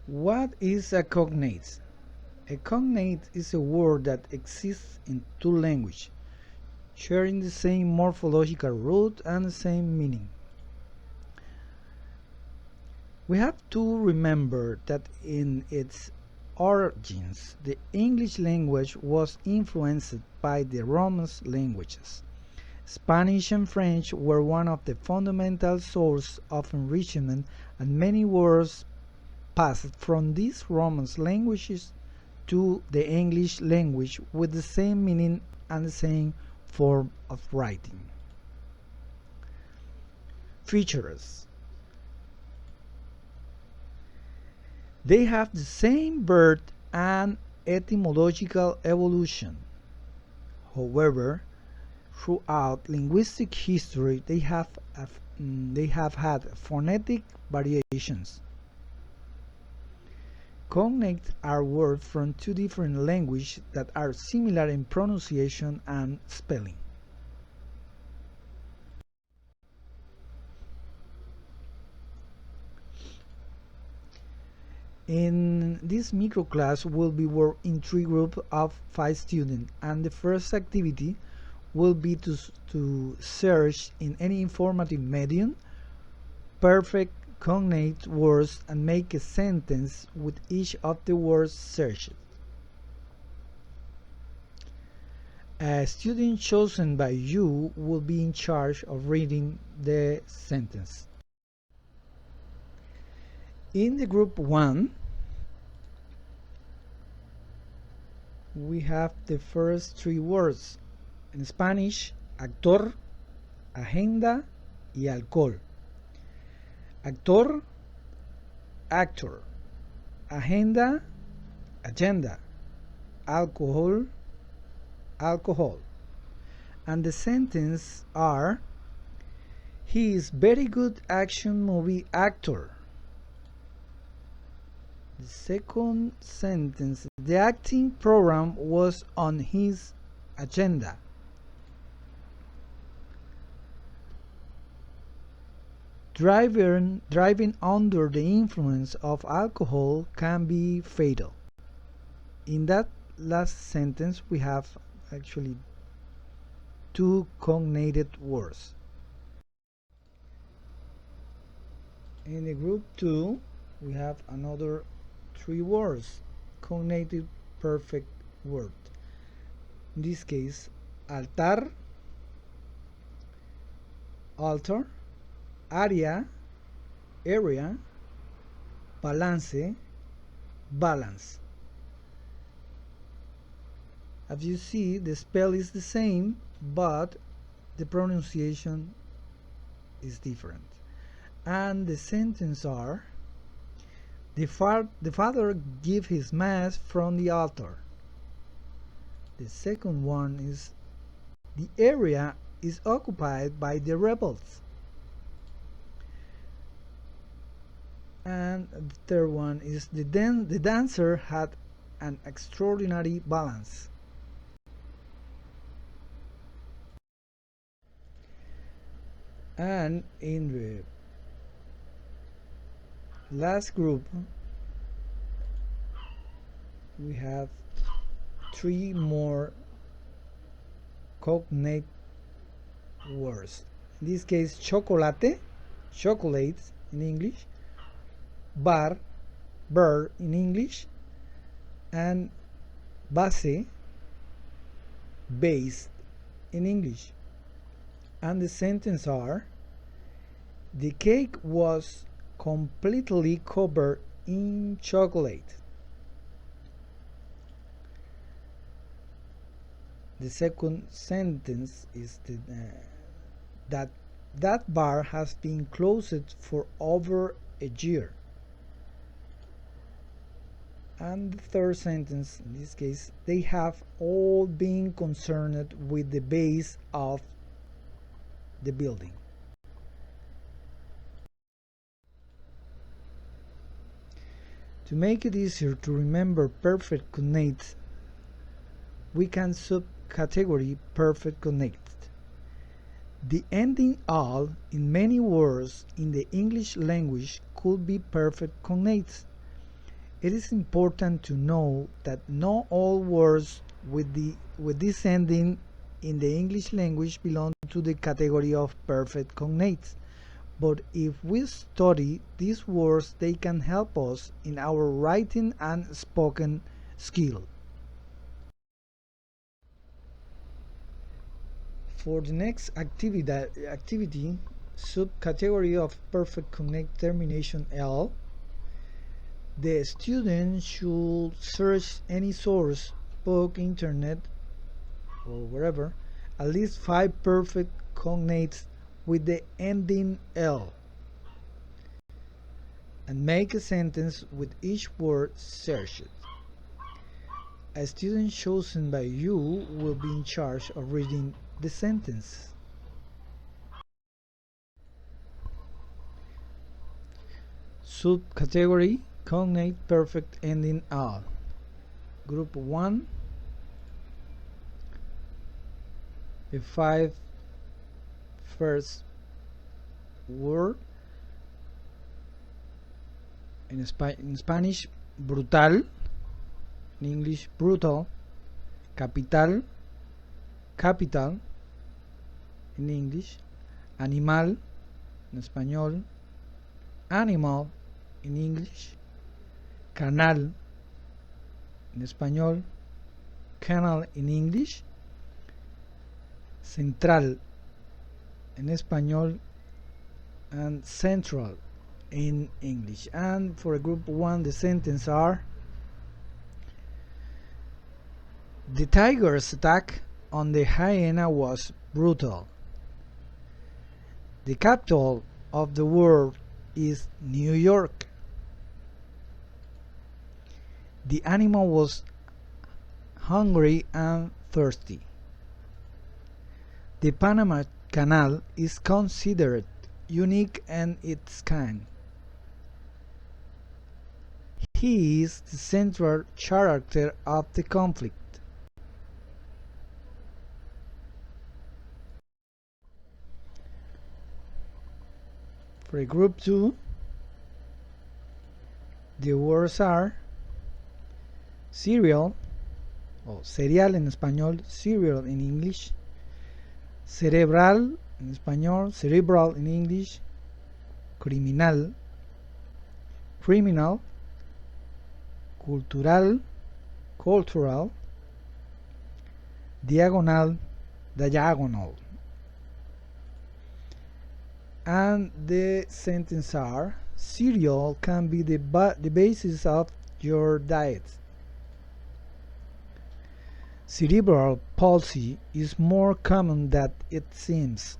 What is a cognate? A cognate is a word that exists in two languages, sharing the same morphological root and the same meaning. We have to remember that in its origins, the English language was influenced by the Romance languages. Spanish and French were one of the fundamental sources of enrichment, and many words passed from these Romance languages to the English language with the same meaning and the same form of writing. Features: they have the same birth and etymological evolution. However, throughout linguistic history, they have had phonetic variations. Cognates are words from two different languages that are similar in pronunciation and spelling. In this microclass, we'll be working in three groups of 5 students, and the first activity will be to search in any informative medium perfect cognate words and make a sentence with each of the words searched. A student chosen by you will be in charge of reading the sentence. In the group 1, we have the first 3 words. In Spanish, actor, agenda y alcohol. Actor, actor. Agenda, agenda. Alcohol, alcohol. And the sentence are: he is very good action movie actor. The second sentence: the acting program was on his agenda. Driving under the influence of alcohol can be fatal. In that last sentence, we have actually 2 cognated words. In the group 2, we have another 3 words, cognated perfect word. In this case, altar, altar, area, balance, balance. As you see, the spell is the same, but the pronunciation is different. And the sentences are: the father gave his mass from the altar. The second one is: the area is occupied by the rebels. And the third one is: the dancer had an extraordinary balance. And in the last group, we have 3 more cognate words. In this case, chocolate, chocolate in English, bar, bird in English, and base, base in English. And the sentences are: the cake was completely covered in chocolate. The second sentence is that bar has been closed for over a year. And the third sentence, in this case, they have all been concerned with the base of the building. To make it easier to remember perfect cognates, we can subcategory perfect cognates. The ending "al" in many words in the English language could be perfect cognates. It is important to know that not all words with this ending in the English language belong to the category of perfect cognates. But if we study these words, they can help us in our writing and spoken skill. For the next activity, subcategory of perfect cognate termination L, the student should search any source, book, internet, or wherever, at least 5 perfect cognates with the ending L, and make a sentence with each word searched. A student chosen by you will be in charge of reading the sentence. Subcategory cognate perfect ending L. Group 1, the 5 first word. In Spanish, brutal. In English, brutal. Capital, capital. In English, animal. En español, animal. En English, canal. En español, canal. En English, central. En español, and central in English. And for group 1, the sentences are: the tiger's attack on the hyena was brutal. The capital of the world is New York. The animal was hungry and thirsty. The Panama Canal is considered unique in its kind. He is the central character of the conflict. For group 2, the words are cereal, o cereal en español, cereal in English, cerebral en español, cerebral in English, criminal, criminal, cultural, cultural, diagonal, diagonal. And the sentences are: cereal can be the basis of your diet. Cerebral palsy is more common than it seems.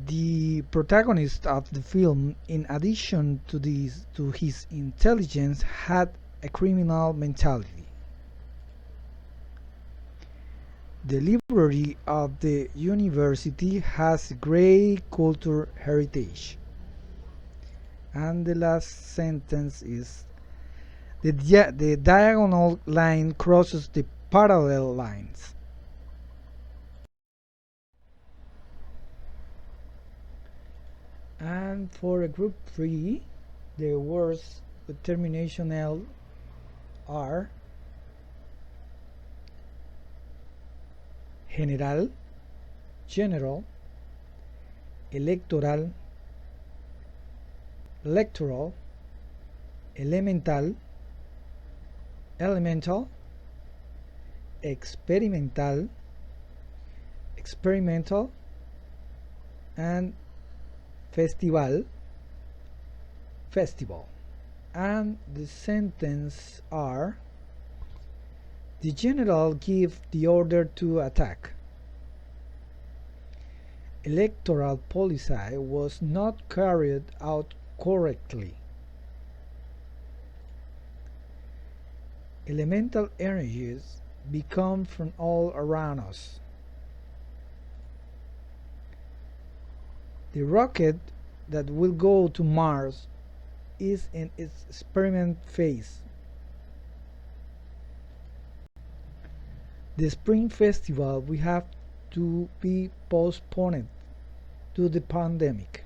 The protagonist of the film, in addition to his intelligence, had a criminal mentality. The library of the university has great cultural heritage. And the last sentence is: the diagonal line crosses the parallel lines. And for group 3, the words with termination L are general, general, electoral, electoral, elemental, elemental, experimental, experimental, and festival, festival. And the sentence are: the general gave the order to attack. Electoral policy was not carried out correctly. Elemental energies become from all around us. The rocket that will go to Mars is in its experiment phase. The Spring Festival will have to be postponed due to the pandemic.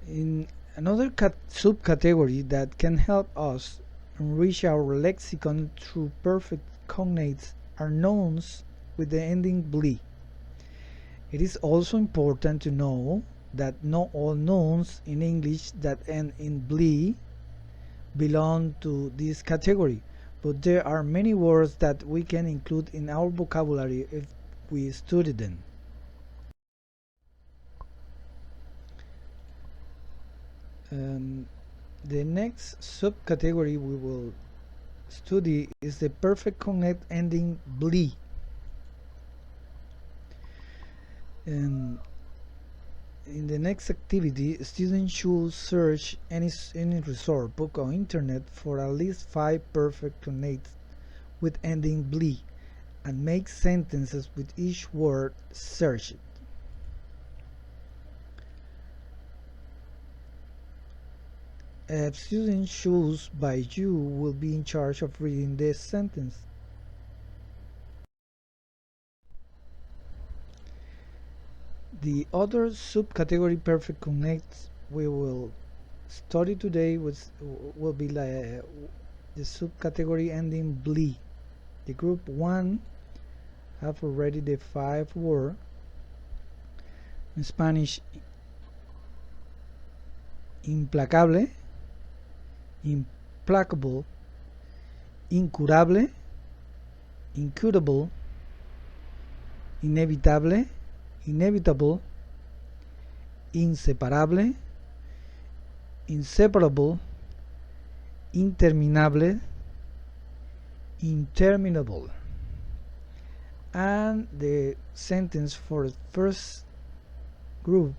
In another subcategory that can help us enrich our lexicon through perfect cognates are nouns with the ending "ble". It is also important to know that not all nouns in English that end in "ble" belong to this category, but there are many words that we can include in our vocabulary if we study them. The next subcategory we will study is the perfect cognate ending "ble". In the next activity, students should search any resource, book, or internet for at least 5 perfect cognates with ending "ble" and make sentences with each word searched. A student chosen by you will be in charge of reading this sentence. The other subcategory perfect cognates we will study today will be the subcategory ending "ble". The group 1 have already the 5 words. In Spanish, implacable, implacable, incurable, incurable, inevitable, inevitable, inseparable, inseparable, interminable, interminable. And the sentence for the first group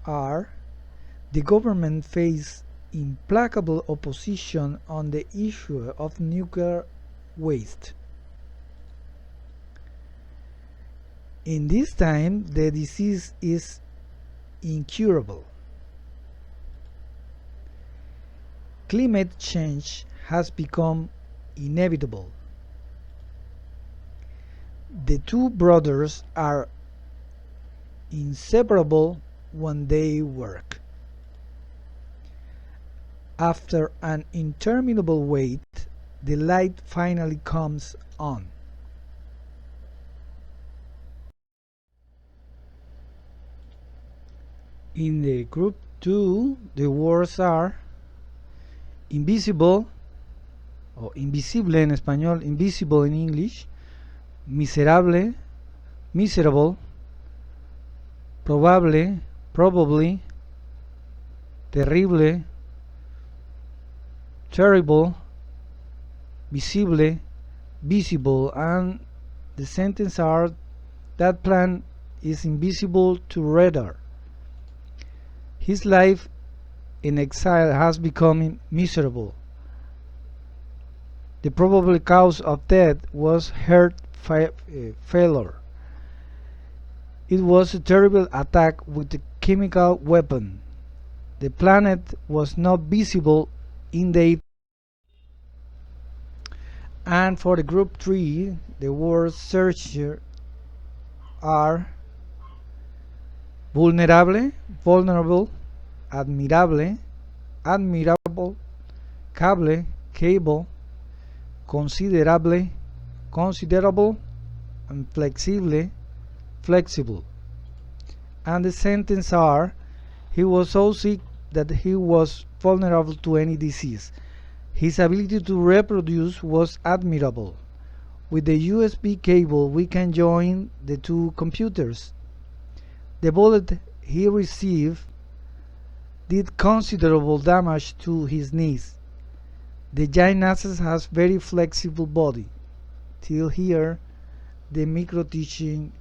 are: the government faced implacable opposition on the issue of nuclear waste. In this time, the disease is incurable. Climate change has become inevitable. The two brothers are inseparable when they work. After an interminable wait, the light finally comes on. In the group 2, the words are invisible, o invisible en español, invisible in English, miserable, miserable, probable, probably, terrible, terrible, visible, visible, and the sentence are: that plant is invisible to radar. His life in exile has become miserable. The probable cause of death was heart failure. It was a terrible attack with a chemical weapon. The planet was not visible in the. And for the group 3, the words searcher are vulnerable, vulnerable, admirable, admirable, cable, cable, considerable, considerable, and flexible, flexible. And the sentence are: he was so sick that he was vulnerable to any disease. His ability to reproduce was admirable. With the USB cable we can join the two computers. The bullet he received did considerable damage to his knees. The gymnast has very flexible body. Till here the micro teaching